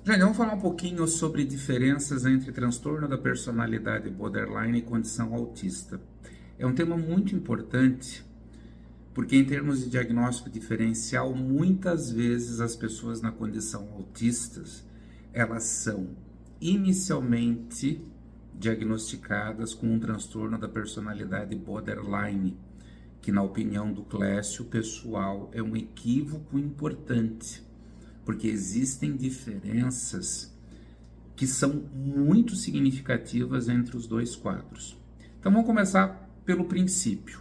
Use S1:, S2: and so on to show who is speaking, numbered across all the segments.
S1: Gente, vamos falar um pouquinho sobre diferenças entre transtorno da personalidade borderline e condição autista. É um tema muito importante, porque em termos de diagnóstico diferencial, muitas vezes as pessoas na condição autistas, elas são inicialmente diagnosticadas com um transtorno da personalidade borderline, que na opinião do Clécio pessoal é um equívoco importante, porque existem diferenças que são muito significativas entre os dois quadros. Então vamos começar pelo princípio.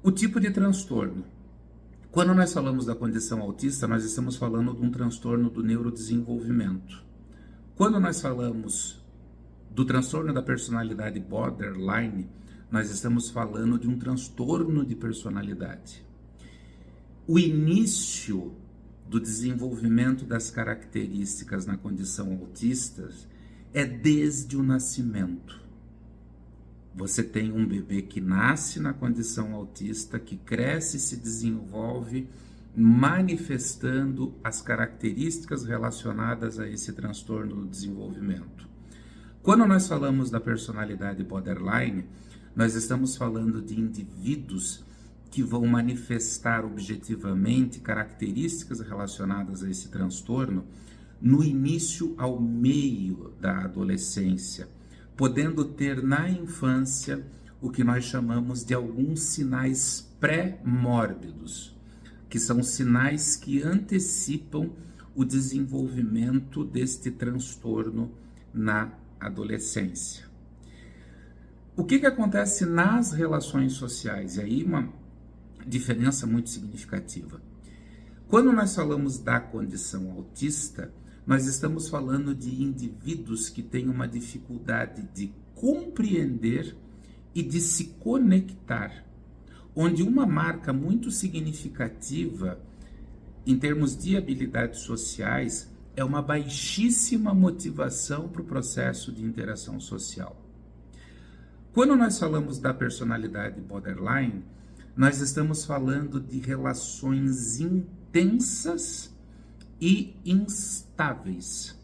S1: O tipo de transtorno. Quando nós falamos da condição autista, nós estamos falando de um transtorno do neurodesenvolvimento. Quando nós falamos do transtorno da personalidade borderline, nós estamos falando de um transtorno de personalidade. O início do desenvolvimento das características na condição autista é desde o nascimento. Você tem um bebê que nasce na condição autista, que cresce e se desenvolve manifestando as características relacionadas a esse transtorno do desenvolvimento. Quando nós falamos da personalidade borderline, nós estamos falando de indivíduos que vão manifestar objetivamente características relacionadas a esse transtorno no início ao meio da adolescência, podendo ter na infância o que nós chamamos de alguns sinais pré-mórbidos, que são sinais que antecipam o desenvolvimento deste transtorno na adolescência. O que acontece nas relações sociais? E aí uma diferença muito significativa. Quando nós falamos da condição autista, nós estamos falando de indivíduos que têm uma dificuldade de compreender e de se conectar, onde uma marca muito significativa em termos de habilidades sociais é uma baixíssima motivação para o processo de interação social. Quando nós falamos da personalidade borderline, nós estamos falando de relações intensas e instáveis,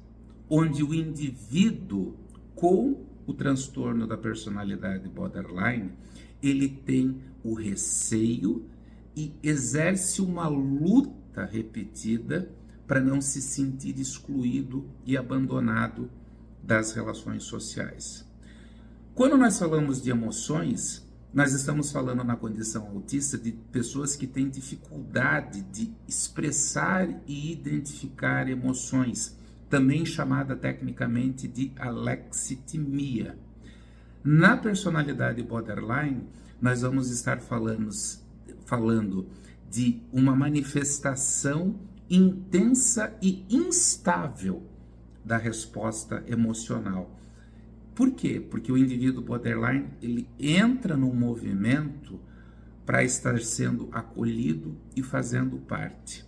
S1: onde o indivíduo com o transtorno da personalidade borderline, ele tem o receio e exerce uma luta repetida para não se sentir excluído e abandonado das relações sociais. Quando nós falamos de emoções, nós estamos falando na condição autista de pessoas que têm dificuldade de expressar e identificar emoções, também chamada tecnicamente de alexitimia. Na personalidade borderline, nós vamos estar falando de uma manifestação intensa e instável da resposta emocional. Por quê? Porque o indivíduo borderline, ele entra num movimento para estar sendo acolhido e fazendo parte.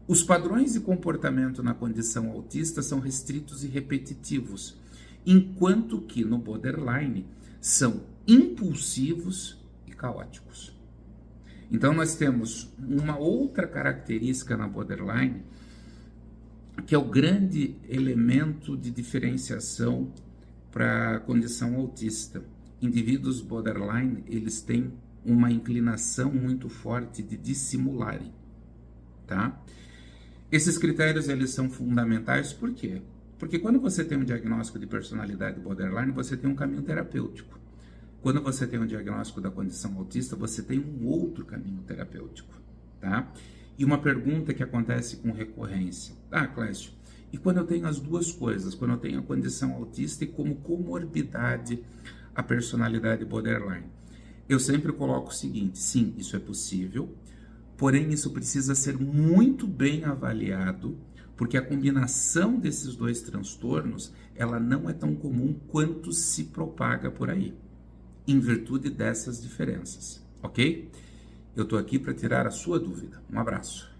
S1: Os padrões de comportamento na condição autista são restritos e repetitivos, enquanto que no borderline são impulsivos e caóticos. Então nós temos uma outra característica na borderline, que é o grande elemento de diferenciação para a condição autista. Indivíduos borderline, eles têm uma inclinação muito forte de dissimularem, tá? Esses critérios, eles são fundamentais, por quê? Porque quando você tem um diagnóstico de personalidade borderline, você tem um caminho terapêutico. Quando você tem um diagnóstico da condição autista, você tem um outro caminho terapêutico, tá? E uma pergunta que acontece com recorrência. Clécio, e quando eu tenho as duas coisas, quando eu tenho a condição autista e como comorbidade a personalidade borderline? Eu sempre coloco o seguinte: sim, isso é possível, porém isso precisa ser muito bem avaliado, porque a combinação desses dois transtornos, ela não é tão comum quanto se propaga por aí, em virtude dessas diferenças, ok? Eu estou aqui para tirar a sua dúvida. Um abraço.